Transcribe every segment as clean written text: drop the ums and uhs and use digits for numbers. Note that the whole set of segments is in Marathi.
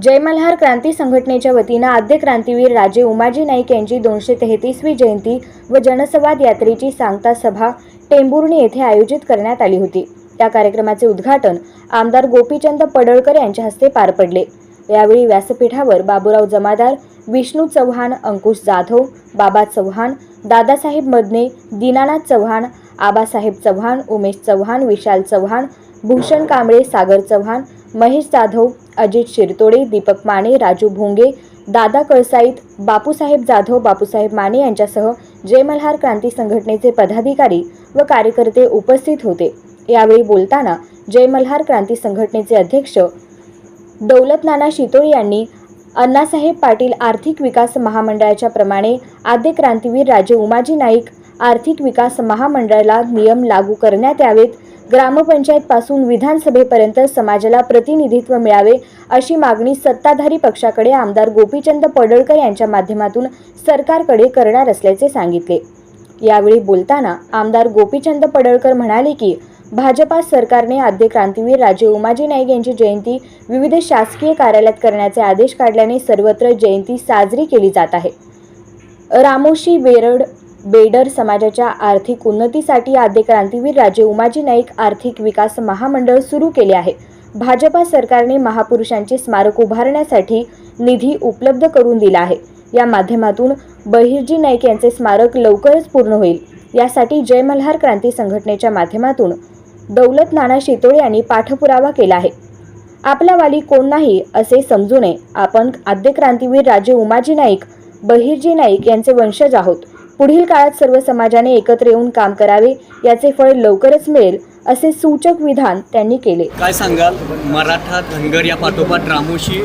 जय मल्हार क्रांती संघटनेच्या वतीनं आद्य क्रांतीवीर राजे उमाजी नाईक यांची 233वी जयंती व जनसंवाद यात्रेची सांगता सभा टेंभुर्णी येथे आयोजित करण्यात आली होती। या कार्यक्रमाचे उद्घाटन आमदार गोपीचंद पडळकर यांच्या हस्ते पार पडले। यावेळी व्यासपीठावर बाबूराव जमादार, विष्णू चव्हाण, अंकुश जाधव, बाबा चव्हाण, दादासाहेब मदने, दीनानाथ चव्हाण, आबासाहेब चव्हाण, उमेश चव्हाण, विशाल चव्हाण, भूषण कांबळे, सागर चव्हाण, महेश जाधव, अजित शिरतोडे, दीपक माने, राजू भोंगे, दादा कळसाईत, बापूसाहेब जाधव, बापूसाहेब माने यांच्यासह जय मल्हार क्रांती संघटनेचे पदाधिकारी व कार्यकर्ते उपस्थित होते। यावेळी बोलताना जय मल्हार क्रांती संघटनेचे अध्यक्ष दौलत नाना शितोळे यांनी अण्णासाहेब पाटील आर्थिक विकास महामंडळाच्या प्रमाणे आद्य क्रांतीवीर राजे उमाजी नाईक आर्थिक विकास महामंडळाला नियम लागू करण्यात यावेत, ग्रामपंचायत पासून विधानसभेपर्यंत समाजाला प्रतिनिधित्व मिळावे अशी मागणी सत्ताधारी पक्षाकडे आमदार गोपीचंद पडळकर यांच्या माध्यमातून सरकारकडे करणार असल्याचे सांगितले। यावेळी बोलताना आमदार गोपीचंद पडळकर म्हणाले की भाजपा सरकारने आद्य क्रांतीवीर राजे उमाजी नाईक यांची जयंती विविध शासकीय कार्यालयात करण्याचे आदेश काढल्याने सर्वत्र जयंती साजरी केली जात आहे। रामोशी बेडर समाजाच्या आर्थिक उन्नतीसाठी आद्य क्रांतीवीर राजे उमाजी नाईक आर्थिक विकास महामंडळ सुरू केले आहे। भाजपा सरकारने महापुरुषांचे स्मारक उभारण्यासाठी निधी उपलब्ध करून दिला आहे। या माध्यमातून बहिर्जी नाईक यांचे स्मारक लवकरच पूर्ण होईल। यासाठी जय मल्हार क्रांती संघटनेच्या माध्यमातून दौलत नाना शितोळे यांनी पाठपुरावा केला आहे। आपला वाली कोण नाही असे समजू नये, आपण आद्य क्रांतीवीर राजे उमाजी नाईक, बहिर्जी नाईक यांचे वंशज आहोत। पुढील काळात सर्व समाजाने एकत्र येऊन काम करावे, याचे फळ लवकरच मिळेल असे सूचक विधान त्यांनी केले। काय सांगाल, मराठा धनगर या पाठोपाठ रामोशी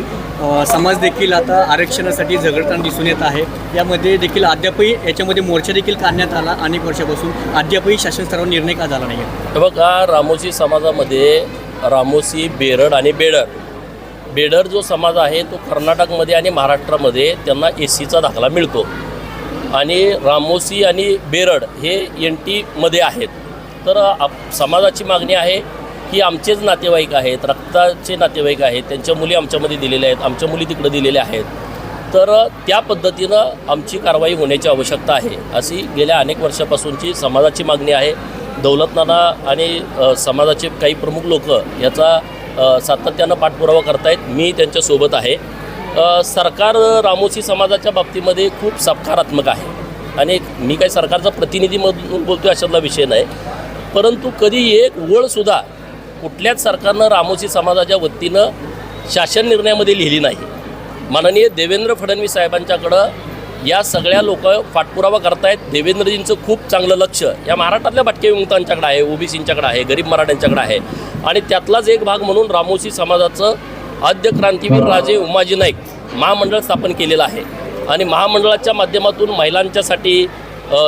समाज देखील आता आरक्षणासाठी झगडताना दिसून येत आहे। यामध्ये देखील अद्यापही याच्यामध्ये मोर्चा देखील काढण्यात आला अनेक वर्षापासून, अद्यापही शासन स्तरावर निर्णय का झाला नाही? बघा, रामोशी समाजामध्ये रामोशी, बेरड आणि बेडर जो समाज आहे तो कर्नाटकमध्ये आणि महाराष्ट्रामध्ये त्यांना एसीचा दाखला मिळतो आणि रामोशी आणि बेरड हे NT मध्ये आहेत। तर समाजाची मागणी आहे की आमचेच नातेवाईक आहेत, रक्ताचे नातेवाईक आहेत, त्यांच्या मुली आमच्यामध्ये दिलेल्या आहेत, आमच्या मुली तिकडे दिलेल्या आहेत। तर त्या पद्धतीनं आमची कारवाई होण्याची आवश्यकता आहे, अशी गेल्या अनेक वर्षापासूनची समाजाची मागणी आहे। दौलत नाना आणि समाजाचे काही प्रमुख लोक याचा सातत्यानं पाठपुरावा करतायत, मी त्यांच्यासोबत आहे। सरकार रामोशी समाजाच्या बाबतीमध्ये खूप सकारात्मक आहे आणि मी काही सरकारचा प्रतिनिधी म्हणून बोलतो अशातला विषय नाही, परंतु कधी एक ओळसुद्धा कुठल्याच सरकारनं रामोशी समाजाच्या वतीनं शासन निर्णयामध्ये लिहिली नाही। माननीय देवेंद्र फडणवीस साहेबांच्याकडं या सगळ्या लोक पाठपुरावा करतायत। देवेंद्रजींचं खूप चांगलं लक्ष या महाराष्ट्रातल्या भटक्या विमुक्तांच्याकडे आहे, OBCंच्याकडे आहे, गरीब मराठ्यांच्याकडे आहे आणि त्यातलाच एक भाग म्हणून रामोशी समाजाचं आद्य क्रांतीवीर राजे उमाजी नाईक महामंडळ स्थापन केलेलं आहे आणि महामंडळाच्या माध्यमातून महिलांच्यासाठी,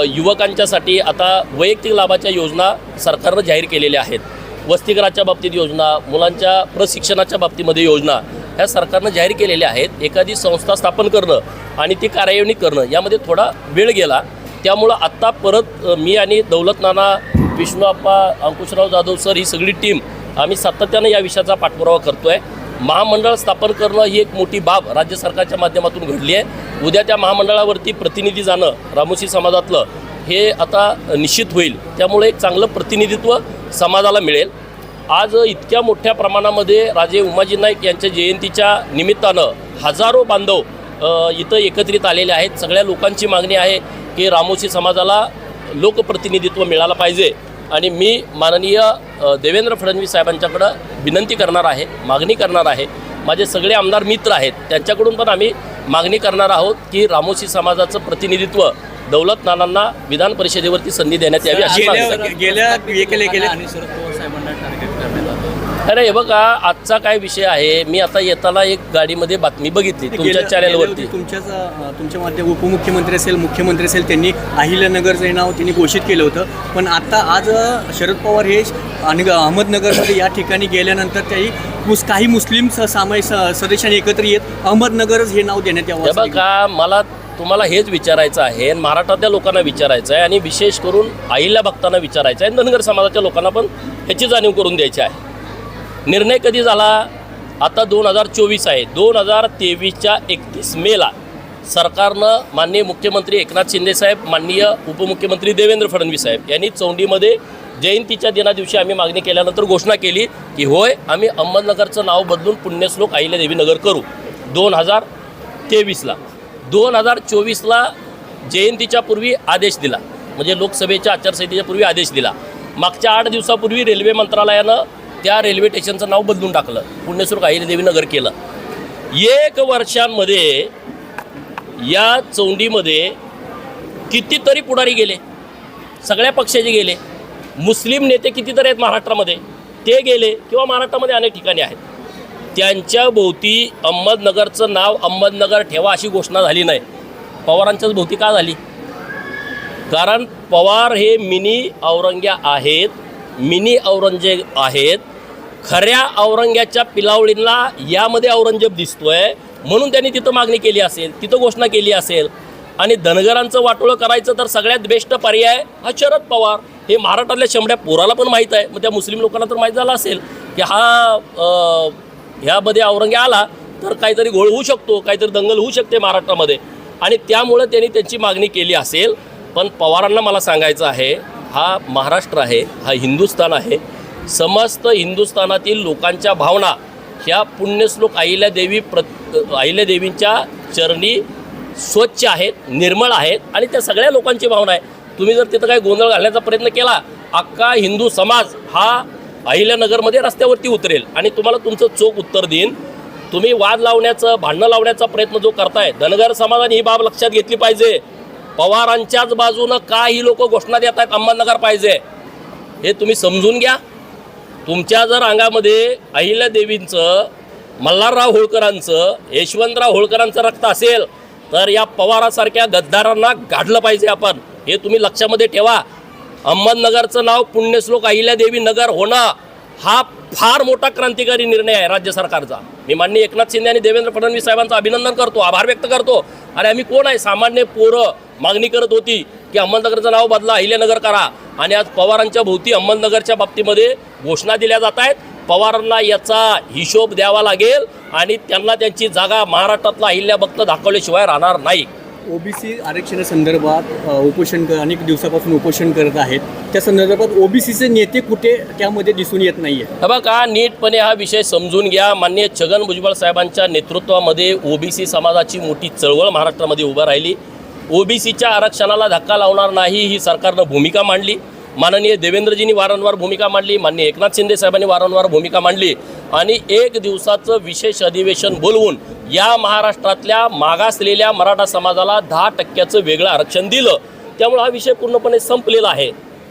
युवकांच्यासाठी आता वैयक्तिक लाभाच्या योजना सरकारनं जाहीर केलेल्या आहेत। वसतिगृहाच्या बाबतीत योजना, मुलांच्या प्रशिक्षणाच्या बाबतीमध्ये योजना ह्या सरकारनं जाहीर केलेल्या आहेत। एखादी संस्था स्थापन करणं आणि ती कार्यान्वित करणं यामध्ये थोडा वेळ गेला, त्यामुळं आत्ता परत मी आणि दौलत नाना, विष्णू आप्पा, अंकुशराव जाधव सर ही सगळी टीम आम्ही सातत्यानं या विषयाचा पाठपुरावा करतो आहे। महामंडळ स्थापन करणं ही एक मोठी बाब राज्य सरकारच्या माध्यमातून घडली आहे। उद्या त्या महामंडळावरती प्रतिनिधी जाणं रामोशी समाजातलं हे आता निश्चित होईल, त्यामुळे एक चांगलं प्रतिनिधित्व समाजाला मिळेल। आज इतक्या मोठ्या प्रमाणामध्ये राजे उमाजी नाईक यांच्या जयंतीच्या निमित्तानं हजारो बांधव इथं एकत्रित आलेले आहेत। सगळ्या लोकांची मागणी आहे की रामोशी समाजाला लोकप्रतिनिधित्व मिळालं पाहिजे आणि मी माननीय देवेंद्र फडणवीस साहेबांच्याकडं विनंती करणार आहे, मागणी करणार आहे। माझे सगळे आमदार मित्र आहेत, त्यांच्याकडून पण आम्ही मागणी करणार आहोत की रामोशी समाजाचं प्रतिनिधित्व दौलत नानांना विधान परिषदेवरती संधी देण्यात यावी अशी अरे हे बघा, आजचा काय विषय आहे, मी आता येताना एक गाडीमध्ये बातमी बघितली तुमच्या चॅनलवरती। तुमच्या माध्यम उपमुख्यमंत्री असेल, मुख्यमंत्री असेल, त्यांनी अहिल्यानगरचे नाव त्यांनी घोषित केलं होतं, पण आता आज शरद पवार हे आणि अहमदनगरमध्ये या ठिकाणी गेल्यानंतर काही मुस्लिम सामायिक सदस्यांनी एकत्र येत अहमदनगरच हे नाव देण्यात यावं। बघा, मला तुम्हाला हेच विचारायचं आहे, महाराष्ट्रातल्या लोकांना विचारायचं आहे आणि विशेष करून अहिल्या भक्तांना विचारायचं आहे, धनगर समाजाच्या लोकांना पण ह्याची जाणीव करून द्यायची आहे। निर्णय कधी झाला आता 2024 आहे. 2023च्या 31 मेला सरकारनं माननीय मुख्यमंत्री एकनाथ शिंदेसाहेब, माननीय उपमुख्यमंत्री देवेंद्र फडणवीस साहेब यांनी चौंडीमध्ये जयंतीच्या दिनादिवशी आम्ही मागणी केल्यानंतर घोषणा केली की होय, आम्ही अहमदनगरचं नाव बदलून पुण्यश्लोक अहिल्यादेवी नगर करू 2023ला. 2024ला जयंतीच्या पूर्वी आदेश दिला, म्हणजे लोकसभेच्या आचारसंहितेच्या पूर्वी आदेश दिला. मागच्या 8 दिवसापूर्वी रेल्वे मंत्रालयानं त्या रेल्वे स्टेशनचं नाव बदलून टाकलं, पुण्यश्लोक अहिल्यादेवी नगर केलं. 1 वर्षांमध्ये या चौंडीमध्ये कितीतरी पुढारी गेले, सगळ्या पक्षाचे गेले. मुस्लिम नेते कितीतरी आहेत महाराष्ट्रामध्ये, ते गेले किंवा महाराष्ट्रामध्ये अनेक ठिकाणी आहेत. त्यांच्या भोवती अहमदनगरचं नाव अहमदनगर ठेवा अशी घोषणा झाली नाही. पवारांच्याच भोवती का झाली? कारण पवार हे मिनी औरंग्या आहेत, मिनी औरंगजेब आहेत. खऱ्या औरंग्याच्या पिलावळींना यामध्ये औरंगजेब दिसतोय, म्हणून त्यांनी तिथं मागणी केली असेल, तिथं घोषणा केली असेल. आणि धनगरांचं वाटोळं करायचं तर सगळ्यात बेस्ट पर्याय हा शरद पवार. हे महाराष्ट्रातल्या शंभऱ्या पोराला पण माहीत आहे, मग त्या मुस्लिम लोकांना तर माहीत झालं असेल की ह्यामध्ये औरंग्या आला तर काहीतरी घोळ होऊ शकतो, काहीतरी दंगल होऊ शकते महाराष्ट्रामध्ये. आणि त्यामुळं त्यांनी त्यांची मागणी केली असेल. पण पवारांना मला सांगायचं आहे, हा महाराष्ट्र आहे, हा हिंदुस्थान आहे. समस्त हिंदुस्थानातील लोकांच्या भावना ह्या पुण्यश्लोक अहिल्यादेवींच्या चरणी स्वच्छ आहेत, निर्मळ आहेत आणि त्या सगळ्या लोकांची भावना आहे. तुम्ही जर तिथं काही गोंधळ घालण्याचा प्रयत्न केला, अख्खा हिंदू समाज हा अहिल्यानगरमध्ये रस्त्यावरती उतरेल आणि तुम्हाला तुमचं चोख उत्तर देईन. तुम्ही वाद लावण्याचं, भांडणं लावण्याचा प्रयत्न जो करताय, धनगर समाजाने ही बाब लक्षात घेतली पाहिजे. पवारांच्याच बाजूनं काही लोक घोषणा देत आहेत अहमदनगर पाहिजे, हे तुम्ही समजून घ्या. तुमच्या जर अंगामध्ये अहिल्यादेवींचं, मल्हारराव होळकरांचं, यशवंतराव होळकरांचं रक्त असेल तर या पवारासारख्या गद्दारांना गाडलं पाहिजे आपण, हे तुम्ही लक्षामध्ये ठेवा. अहमदनगरचं नाव पुण्यश्लोक अहिल्यादेवी नगर होणं हा फार मोठा क्रांतिकारी निर्णय आहे राज्य सरकारचा. मी माननीय एकनाथ शिंदे आणि देवेंद्र फडणवीस साहेबांचं अभिनंदन करतो, आभार व्यक्त करतो. अरे आम्ही कोण आहे? सामान्य पोरं मागणी करत होती की अहमदनगरचं नाव बदला, अहिल्यानगर करा. आणि आज पवारांच्या भोवती अहमदनगरच्या बाबतीमध्ये घोषणा दिल्या जात आहेत. पवारांना याचा हिशोब द्यावा लागेल आणि त्यांना त्यांची जागा महाराष्ट्रातला अहिल्या भक्त दाखवल्याशिवाय राहणार नाही. ओबीसी आरक्षणासंदर्भात उपोषण अनेक दिवसापासून उपोषण करत आहेत. त्या संदर्भात ओबीसीचे नेते कुठे त्यामध्ये दिसून येत नाही आहे. हे बघा, नीटपणे हा विषय समजून घ्या. माननीय छगन भुजबळ साहेबांच्या नेतृत्वामध्ये ओबीसी समाजाची मोठी चळवळ महाराष्ट्रामध्ये उभं राहिली. ओबीसीच्या आरक्षणाला धक्का लावणार नाही ही सरकारनं भूमिका मांडली. माननीय देवेंद्रजींनी वारंवार भूमिका मांडली, माननीय एकनाथ शिंदे साहेबांनी वारंवार भूमिका मांडली आणि 1 दिवसाचं विशेष अधिवेशन बोलवून या महाराष्ट्रातल्या मागासलेल्या मराठा समाजाला 10% वेगळं आरक्षण दिलं. त्यामुळे हा विषय पूर्णपणे संपलेला आहे.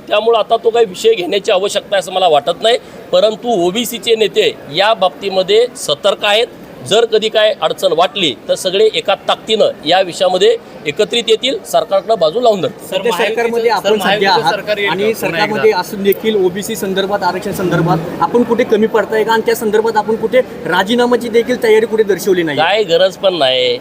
त्यामुळे आता तो काही विषय घेण्याची आवश्यकता आहे असं मला वाटत नाही. परंतु ओबीसीचे नेते या बाबतीमध्ये सतर्क आहेत. जर कधी काय अडचण वाटली तर सगळे एका ताकदीनं या विषयामध्ये एकत्रित येतील, सरकारकडे बाजू लावून धरतील. सध्या सरकारमध्ये आपण सध्या आहात आणि सरकारमध्ये असून देखील ओबीसी संदर्भात, आरक्षण संदर्भात आपण कुठे कमी पडताय का? आणि त्या संदर्भात आपण कुठे राजीनामाची देखील तयारी कुठे दर्शवली नाही? काय गरज पण नाही.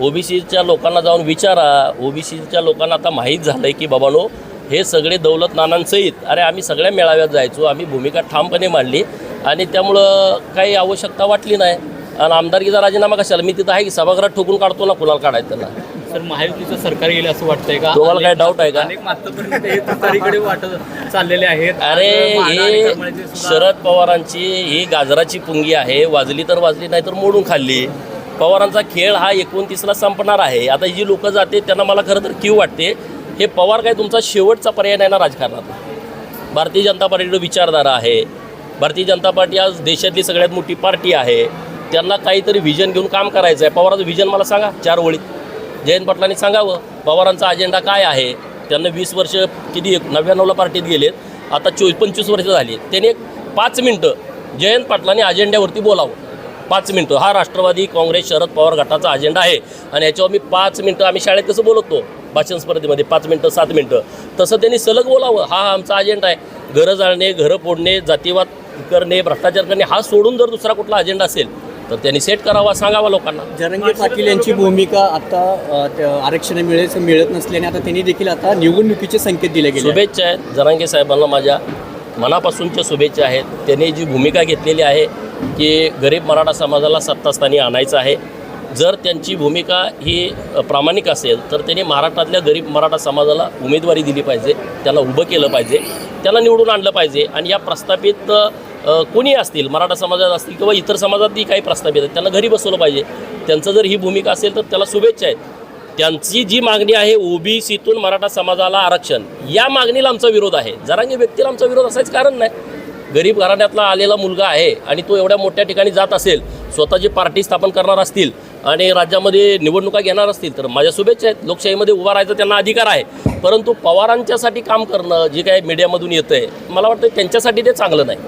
ओबीसीच्या लोकांना जाऊन विचारा. ओबीसीच्या लोकांना आता माहीत झालं आहे की बाबांनो, हे सगळे दौलत नानांसहित, अरे आम्ही सगळ्या मेळाव्यात जायचो, आम्ही भूमिका ठामपणे मांडली आणि त्यामुळं काही आवश्यकता वाटली नाही. आणि आमदारकीचा राजीनामा कशाला? मी तिथं आहे की सभागृहात ठोकून काढतो ना, कुणाला काढायचं त्यांना. सर, महायुतीचं सरकार येईल असं वाटतंय का? तुम्हाला काय डाऊट आहे का? अनेक मातब्बरीकडे हे तुतारीकडे वाटत चाललेले आहेत. अरे हे शरद पवारांची ही गाजराची पुंगी आहे. वाजली तर वाजली, नाही तर मोडून खाल्ली. पवारांचा खेळ हा 29ला संपणार आहे. आता जी लोक जाते त्यांना मला खरं तर कीव वाटते. हे पवार काय तुमचा शेवटचा पर्याय नाही ना राजकारणात. भारतीय जनता पार्टीकडे विचारधारा आहे. भारतीय जनता पार्टी आज देशातली सगळ्यात मोठी पार्टी आहे. त्यांना काहीतरी व्हिजन घेऊन काम करायचं आहे. पवारांचं व्हिजन मला सांगा 4 ओळीत. जयंत पाटलांनी सांगावं पवारांचा अजेंडा काय आहे. त्यांना 20 वर्ष किती 99ला पार्टीत गेलेत, आता 24-25 वर्ष झाली. त्यांनी एक 5 मिनटं जयंत पाटलांनी अजेंड्यावरती बोलावं. 5 मिनटं हा राष्ट्रवादी काँग्रेस शरद पवार गटाचा अजेंडा आहे आणि याच्यावर मी 5 मिनटं, आम्ही शाळेत कसं बोलतो भाषण स्पर्धेमध्ये 5 मिनटं 7 मिनटं, तसं त्यांनी सलग बोलावं. हा आमचा अजेंडा आहे. घरं जाळणे, घरं फोडणे, जातीवाद करणे, भ्रष्टाचार करणे हा सोडून जर दुसरा कुठला अजेंडा असेल तर त्यांनी सेट करावा, सांगावा लोकांना. जरांगे पाटील यांची भूमिका आता आरक्षण मिळत नसल्याने आता त्यांनी देखील आता निवडणुकीचे संकेत दिले गेले. शुभेच्छा आहेत जरांगे साहेबांना, माझ्या मनापासूनच्या शुभेच्छा आहेत. त्यांनी जी भूमिका घेतलेली आहे की गरीब मराठा समाजाला सत्तास्थानी आणायचं आहे. जर त्यांची भूमिका ही प्रामाणिक असेल तर त्यांनी महाराष्ट्रातल्या गरीब मराठा समाजाला उमेदवारी दिली पाहिजे, त्यांना उभं केलं पाहिजे, त्यांना निवडून आणलं पाहिजे. आणि या प्रस्थापित कोणी असतील, मराठा समाजात असतील किंवा इतर समाजातही काही प्रस्थापित आहेत, त्यांना घरी बसवलं पाहिजे. त्यांचं जर ही भूमिका असेल तर त्याला शुभेच्छा आहेत. त्यांची जी मागणी आहे ओबीसीतून मराठा समाजाला आरक्षण, या मागणीला आमचा विरोध आहे. जरांगे व्यक्तीला आमचा विरोध असायचं कारण नाही. गरीब घराण्यातला आलेला मुलगा आहे आणि तो एवढ्या मोठ्या ठिकाणी जात असेल, स्वतःची पार्टी स्थापन करणार असतील आणि राज्यामध्ये निवडणुका घेणार असतील तर माझ्या शुभेच्छा आहेत. लोकशाहीमध्ये उभा राहायचा त्यांना अधिकार आहे. परंतु पवारांच्यासाठी काम करणं जे काही मीडियामधून येतं आहे, मला वाटतं त्यांच्यासाठी ते चांगलं नाही.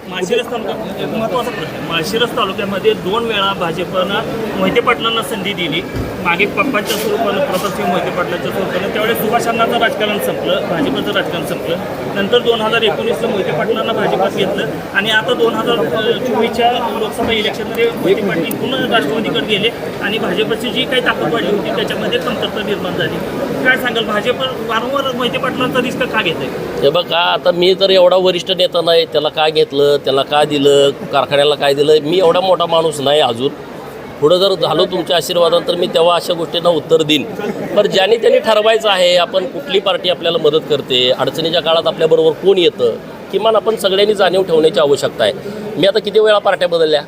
माळशिरस तालुका एक महत्त्वाचा प्रश्न. माळशिरस तालुक्यामध्ये 2 वेळा भाजपनं मोहिते पाटलांना संधी दिली. मागे पप्पांच्या स्वरूपानं प्रतापसिंह मोहिते पाटलांच्या स्वरूपानं त्यावेळेस सुभाष अण्णांचं राजकारण संपलं, भाजपचं राजकारण संपलं. नंतर 2019ला मोहिते पाटलांना भाजपात घेतलं आणि आता 2024च्या लोकसभा इलेक्शनमध्ये मोहिते पाटील पुन्हा राष्ट्रवादीकडे गेले आणि भाजपची जी काही ताकद वाढली होती त्याच्यामध्ये कमतरता निर्माण झाली. काय सांगाल, भाजप वारंवार मोहिते पाटलांचा रिस्क का घेते? हे बघा, आता मी तर एवढा वरिष्ठ नेता नाही, त्याला काय घेतलं, त्याला काय दिलं, कारखान्याला काय दिलं, मी एवढा मोठा माणूस नाही अजून. पुढं जर झालो तुमच्या आशीर्वादानं तर मी तेव्हा अशा गोष्टींना उत्तर देईन. पण ज्याने त्यांनी ठरवायचं आहे, आपण कुठली पार्टी आपल्याला मदत करते, अडचणीच्या काळात आपल्याबरोबर कोण येतं, किमान आपण सगळ्यांनी जाणीव ठेवण्याची आवश्यकता आहे. मी आता किती वेळा पार्ट्या बदलल्या.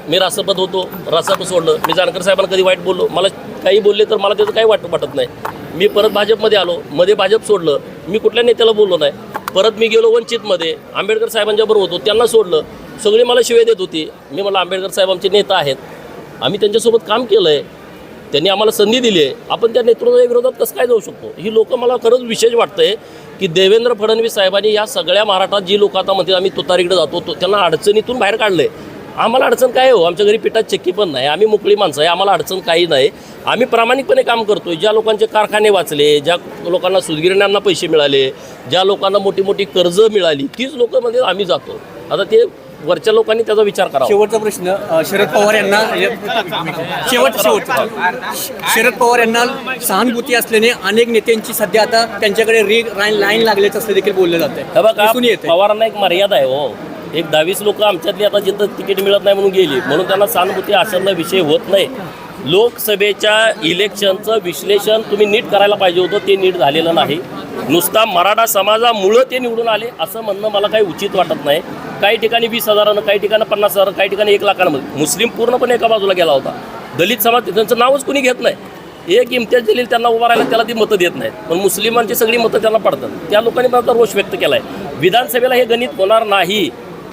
मी रासपत होतो, रासप सोडलं. मी जानकर साहेबांना कधी वाईट बोललो, मला काही बोलले तर मला त्याचं काही वाटत नाही. मी परत भाजपमध्ये आलो, मध्ये भाजप सोडलं, मी कुठल्या नेत्याला बोललो नाही. परत मी गेलो वंचितमध्ये, आंबेडकर साहेबांच्याबरोबर होतो, त्यांना सोडलं. सगळी मला शिवाय देत होती. मी मला आंबेडकर साहेब आमचे नेता आहेत, आम्ही त्यांच्यासोबत काम केलं आहे, त्यांनी आम्हाला संधी दिली आहे, आपण त्या नेतृत्वाच्या विरोधात कसं काय जाऊ शकतो? ही लोक मला खरंच विशेष वाटतं आहे की देवेंद्र फडणवीस साहेबांनी या सगळ्या महाराष्ट्रात जी लोक आता म्हणते आम्ही तुतारीकडे जातो, त्यांना अडचणीतून बाहेर काढलं आहे. आम्हाला अडचण काय हो, आमच्या घरी पिठात चक्की पण नाही, आम्ही मोकळी माणसं आहे, आम्हाला अडचण काही नाही. आम्ही प्रामाणिकपणे काम करतो. ज्या लोकांचे कारखाने वाचले, ज्या लोकांना सुदगिरण्यांना पैसे मिळाले, ज्या लोकांना मोठी मोठी कर्ज मिळाली, तीच लोकांमध्ये आम्ही जातो. आता ते वरच्या लोकांनी त्याचा विचार करावा. शेवटचा प्रश्न, शरद पवार यांना शरद पवार यांना सहानुभूती असल्याने अनेक नेत्यांची सध्या आता त्यांच्याकडे लाईन लागल्याचं असं देखील बोललं जातं. हे बघा, पवारांना एक मर्यादा आहे हो. एक 22 लोक आमच्यातली आता जिथं तिकीट मिळत नाही म्हणून गेली, म्हणून त्यांना सहानुभूती अशांना विषय होत नाही. लोकसभेच्या इलेक्शनचं विश्लेषण तुम्ही नीट करायला पाहिजे होतं, ते नीट झालेलं नाही. नुसता मराठा समाजामुळं ते निवडून आले असं म्हणणं मला काही उचित वाटत नाही. काही ठिकाणी 20,000, काही ठिकाणी 50,000, काही ठिकाणी 1 लाखांमध्ये. मुस्लिम पूर्णपणे एका बाजूला गेला होता. दलित समाज त्यांचं नावच कोणी घेत नाही. एक इम्तियाज जलील त्यांना उभा राहिला, त्याला ती मतं देत नाहीत, पण मुस्लिमांची सगळी मतं त्यांना पडतात. त्या लोकांनी माझा रोष व्यक्त केला आहे. विधानसभेला हे गणित होणार नाही.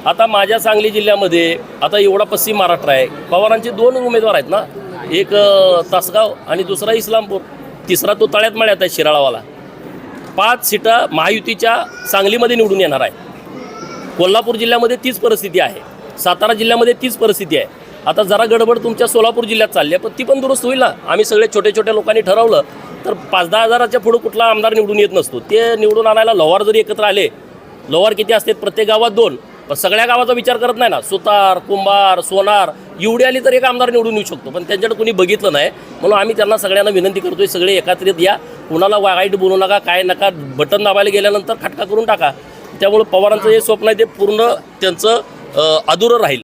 आता माझ्या सांगली जिल्ह्यामध्ये आता एवढा पश्चिम महाराष्ट्र आहे, पवारांचे 2 उमेदवार आहेत ना, एक तासगाव आणि दुसरा इस्लामपूर, तिसरा तो तळ्यात मळ्यात आहे शिराळावाला. 5 सीटा महायुतीच्या सांगलीमध्ये निवडून येणार आहे. कोल्हापूर जिल्ह्यामध्ये तीच परिस्थिती आहे, सातारा जिल्ह्यामध्ये तीच परिस्थिती आहे. आता जरा गडबड तुमच्या सोलापूर जिल्ह्यात चालली आहे, पण ती पण दुरुस्त होईल ना. आम्ही सगळे छोट्या छोट्या लोकांनी ठरवलं तर 5-10 हजाराच्या पुढं कुठला आमदार निवडून येत नसतो. ते निवडून आणायला लोहार जरी एकत्र आले, लोहार किती असतात प्रत्येक गावात 2, पण सगळ्या गावाचा विचार करत नाही ना. सुतार, कुंभार, सोनार एवढी आली तर एक आमदार निवडून येऊ शकतो, पण त्यांच्याकडे कोणी बघितलं नाही. म्हणून आम्ही त्यांना सगळ्यांना विनंती करतोय, सगळे एकत्रित या, कुणाला वाईट बोलू नका, काय नका. बटन दाबायला गेल्यानंतर खटका करून टाका. त्यामुळे पवारांचं जे स्वप्न आहे ते पूर्ण त्यांचं अधुरं राहील.